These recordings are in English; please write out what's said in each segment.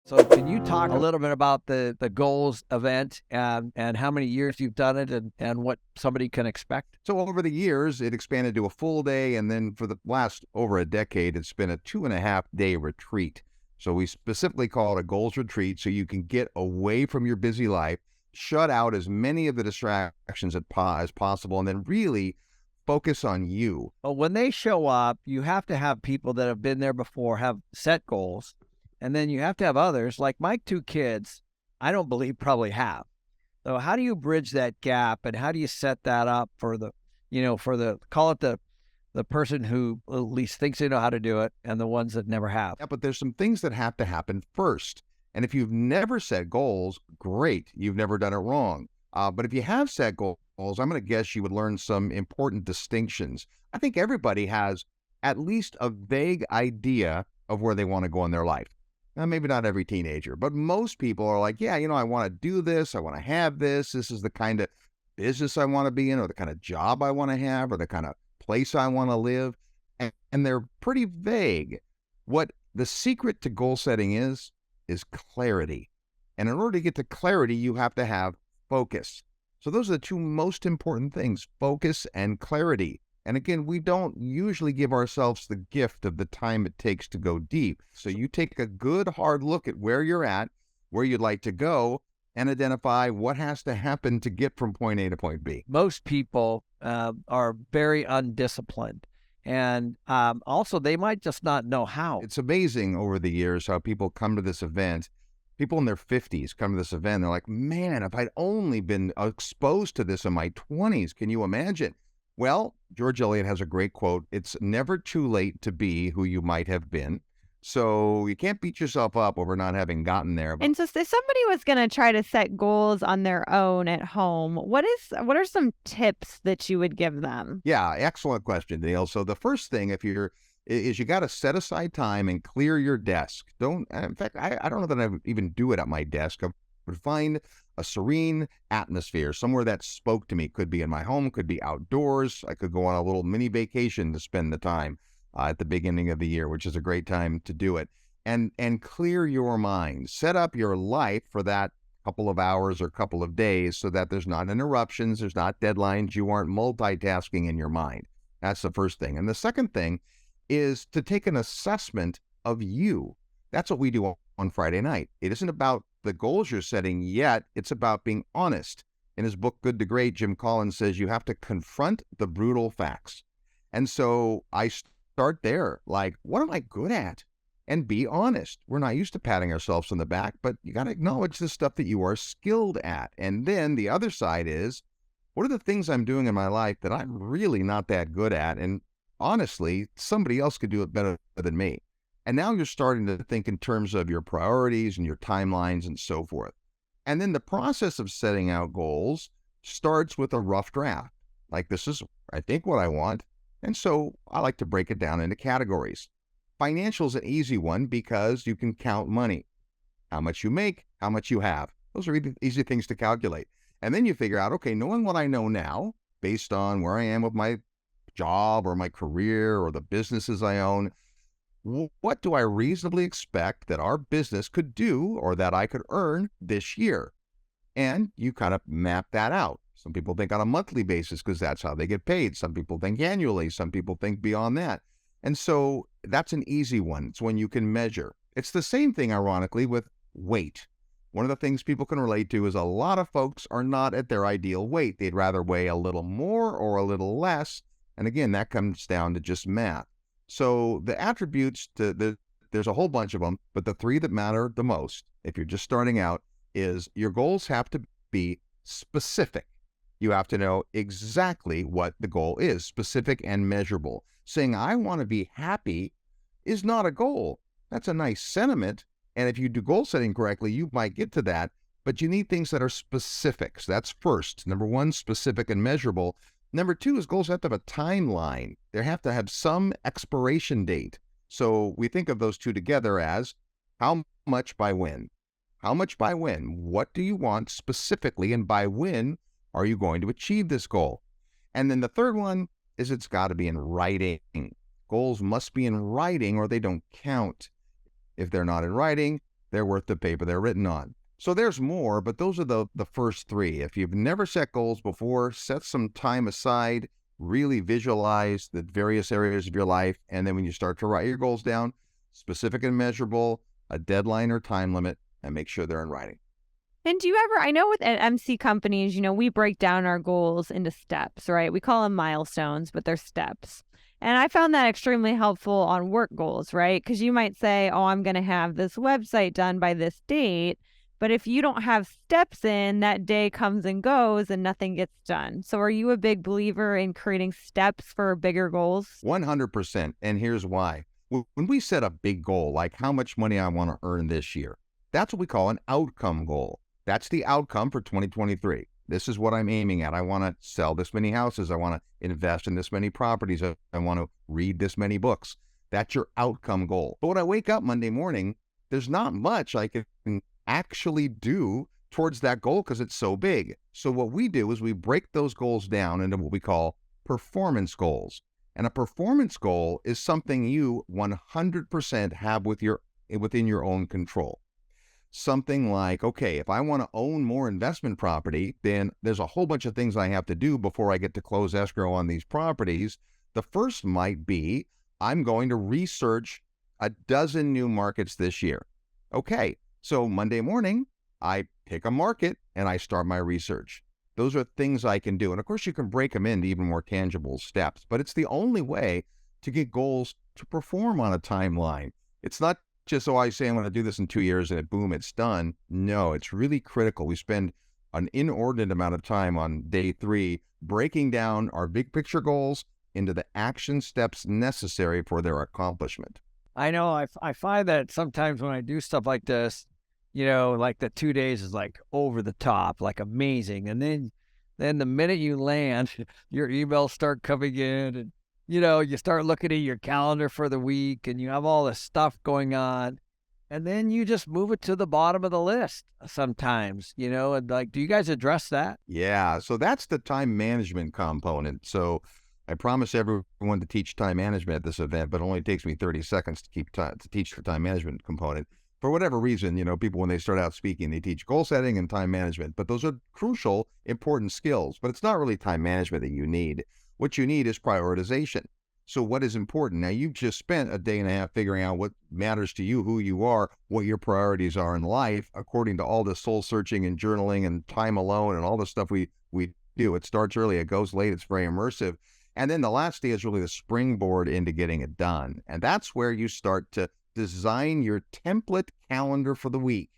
So can you talk a little bit about the goals event and how many years you've done it and what somebody can expect? So over the years, it expanded to a full day, and then for the last over a decade, it's been a 2.5 day retreat. So we specifically call it a goals retreat, so you can get away from your busy life, shut out as many of the distractions as possible, and then really focus on you. Well, when they show up, you have to have people that have been there before, have set goals, and then you have to have others. Like my two kids, I don't believe probably have. So how do you bridge that gap, and how do you set that up for the call it the person who at least thinks they know how to do it, and the ones that never have? Yeah, but there's some things that have to happen first. And if you've never set goals, great, you've never done it wrong. But if you have set goals, I'm going to guess you would learn some important distinctions. I think everybody has at least a vague idea of where they want to go in their life. Now, maybe not every teenager, but most people are like, yeah, I want to do this. I want to have this. This is the kind of business I want to be in, or the kind of job I want to have, or the kind of place I want to live. And they're pretty vague. What the secret to goal setting is clarity. And in order to get to clarity, you have to have focus. So those are the two most important things, focus and clarity. And again, we don't usually give ourselves the gift of the time it takes to go deep. So you take a good hard look at where you're at, where you'd like to go, and identify what has to happen to get from point A to point B. Most people are very undisciplined. And also, they might just not know how. It's amazing over the years how people come to this event. People in their 50s come to this event. They're like, man, if I'd only been exposed to this in my 20s, can you imagine? Well, George Eliot has a great quote. It's never too late to be who you might have been. So you can't beat yourself up over not having gotten there. And so if somebody was going to try to set goals on their own at home, what are some tips that you would give them? Yeah, excellent question, Neil. So the first thing, is you got to set aside time and clear your desk. In fact, I don't know that I would even do it at my desk. I would find a serene atmosphere, somewhere that spoke to me. Could be in my home, could be outdoors. I could go on a little mini vacation to spend the time at the beginning of the year, which is a great time to do it. And clear your mind. Set up your life for that couple of hours or couple of days so that there's not interruptions, there's not deadlines, you aren't multitasking in your mind. That's the first thing. And the second thing is to take an assessment of you. That's what we do on Friday night. It isn't about the goals you're setting yet. It's about being honest. In his book, Good to Great, Jim Collins says you have to confront the brutal facts. And so I start there. Like, what am I good at? And be honest. We're not used to patting ourselves on the back, but you got to acknowledge the stuff that you are skilled at. And then the other side is, what are the things I'm doing in my life that I'm really not that good at? And honestly, somebody else could do it better than me. And now you're starting to think in terms of your priorities and your timelines and so forth. And then the process of setting out goals starts with a rough draft. Like, this is, I think, what I want. And so I like to break it down into categories. Financial is an easy one because you can count money. How much you make, how much you have. Those are easy things to calculate. And then you figure out, okay, knowing what I know now, based on where I am with my job or my career or the businesses I own, what do I reasonably expect that our business could do or that I could earn this year? And you kind of map that out. Some people think on a monthly basis because that's how they get paid. Some people think annually. Some people think beyond that. And so that's an easy one. It's one you can measure. It's the same thing, ironically, with weight. One of the things people can relate to is a lot of folks are not at their ideal weight. They'd rather weigh a little more or a little less. And again, that comes down to just math. So the attributes, there's a whole bunch of them, but the three that matter the most, if you're just starting out, is your goals have to be specific. You have to know exactly what the goal is, specific and measurable. Saying, I want to be happy is not a goal. That's a nice sentiment. And if you do goal setting correctly, you might get to that, but you need things that are specific. So that's first. Number one, specific and measurable. Number two is goals have to have a timeline. They have to have some expiration date. So we think of those two together as how much by when? How much by when? What do you want specifically, and by when are you going to achieve this goal? And then the third one is it's got to be in writing. Goals must be in writing or they don't count. If they're not in writing, they're worth the paper they're written on. So there's more, but those are the first three. If you've never set goals before, set some time aside, really visualize the various areas of your life. And then when you start to write your goals down, specific and measurable, a deadline or time limit, and make sure they're in writing. And do you ever, I know with at MC companies, we break down our goals into steps, right? We call them milestones, but they're steps. And I found that extremely helpful on work goals, right? Because you might say, oh, I'm going to have this website done by this date. But if you don't have steps in, that day comes and goes and nothing gets done. So are you a big believer in creating steps for bigger goals? 100%. And here's why. When we set a big goal, like how much money I want to earn this year, that's what we call an outcome goal. That's the outcome for 2023. This is what I'm aiming at. I want to sell this many houses. I want to invest in this many properties. I want to read this many books. That's your outcome goal. But when I wake up Monday morning, there's not much I can actually do towards that goal because it's so big. So what we do is we break those goals down into what we call performance goals. And a performance goal is something you 100% have within your own control. Something like, okay, if I want to own more investment property, then there's a whole bunch of things I have to do before I get to close escrow on these properties. The first might be, I'm going to research a dozen new markets this year. Okay, so Monday morning, I pick a market and I start my research. Those are things I can do. And of course, you can break them into even more tangible steps, but it's the only way to get goals to perform on a timeline. It's not just so I say I'm going to do this in 2 years and boom, it's done. No, it's really critical. We spend an inordinate amount of time on day 3 breaking down our big picture goals into the action steps necessary for their accomplishment. I know I find that sometimes when I do stuff like this, like the 2 days is like over the top, like amazing. And then the minute you land, your emails start coming in and, you start looking at your calendar for the week and you have all this stuff going on. And then you just move it to the bottom of the list sometimes, and like, do you guys address that? Yeah, so that's the time management component. So I promise everyone to teach time management at this event, but it only takes me 30 seconds to teach the time management component. For whatever reason, people, when they start out speaking, they teach goal setting and time management, but those are crucial, important skills, but it's not really time management that you need. What you need is prioritization. So what is important? Now, you've just spent a day and a half figuring out what matters to you, who you are, what your priorities are in life, according to all the soul searching and journaling and time alone and all the stuff we do. It starts early, it goes late, it's very immersive. And then the last day is really the springboard into getting it done. And that's where you start to design your template calendar for the week.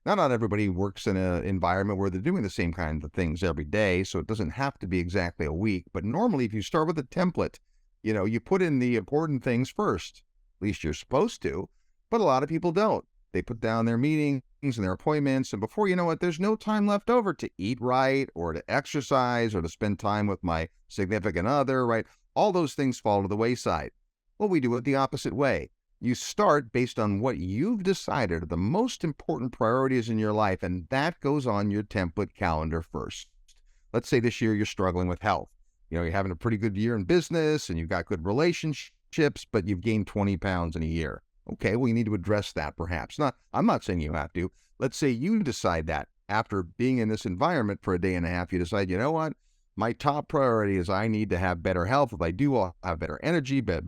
Now, not everybody works in an environment where they're doing the same kind of things every day, so it doesn't have to be exactly a week. But normally, if you start with a template, you put in the important things first. At least you're supposed to, but a lot of people don't. They put down their meetings and their appointments, and before you know it, there's no time left over to eat right or to exercise or to spend time with my significant other, right? All those things fall to the wayside. Well, we do it the opposite way. You start based on what you've decided are the most important priorities in your life, and that goes on your template calendar first. Let's say this year you're struggling with health. You're having a pretty good year in business and you've got good relationships, but you've gained 20 pounds in a year. Okay, well, you need to address that perhaps. I'm not saying you have to. Let's say you decide that after being in this environment for a day and a half, you decide, you know what? My top priority is I need to have better health. If I do, I'll have better energy, but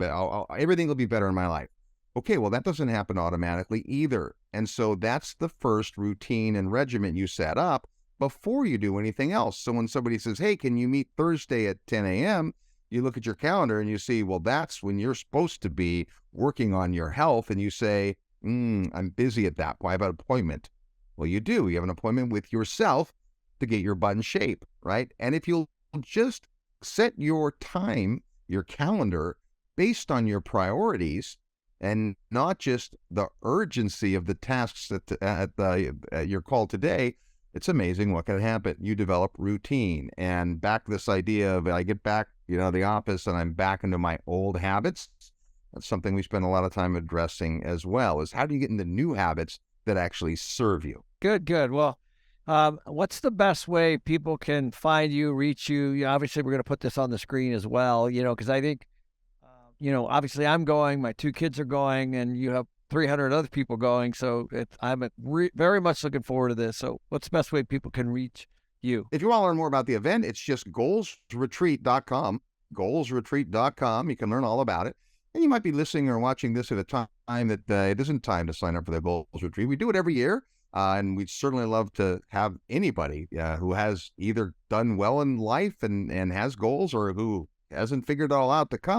everything will be better in my life. Okay, well, that doesn't happen automatically either. And so that's the first routine and regimen you set up before you do anything else. So when somebody says, hey, can you meet Thursday at 10 a.m., you look at your calendar and you see, well, that's when you're supposed to be working on your health. And you say, I'm busy at that point. I have an appointment. Well, you do. You have an appointment with yourself to get your butt in shape, right? And if you'll just set your time, your calendar, based on your priorities, and not just the urgency of the tasks at your call today, it's amazing what can happen. You develop routine, and back to this idea of I get back, the office and I'm back into my old habits. That's something we spend a lot of time addressing as well, is how do you get into new habits that actually serve you? Good. Well, what's the best way people can find you, reach you? Obviously, we're going to put this on the screen as well, because I think, obviously I'm going, my 2 kids are going, and you have 300 other people going. So I'm very much looking forward to this. So what's the best way people can reach you? If you want to learn more about the event, it's just goalsretreat.com. Goalsretreat.com. You can learn all about it. And you might be listening or watching this at a time that it isn't time to sign up for the Goals Retreat. We do it every year. And we'd certainly love to have anybody who has either done well in life and has goals, or who hasn't figured it all out to come.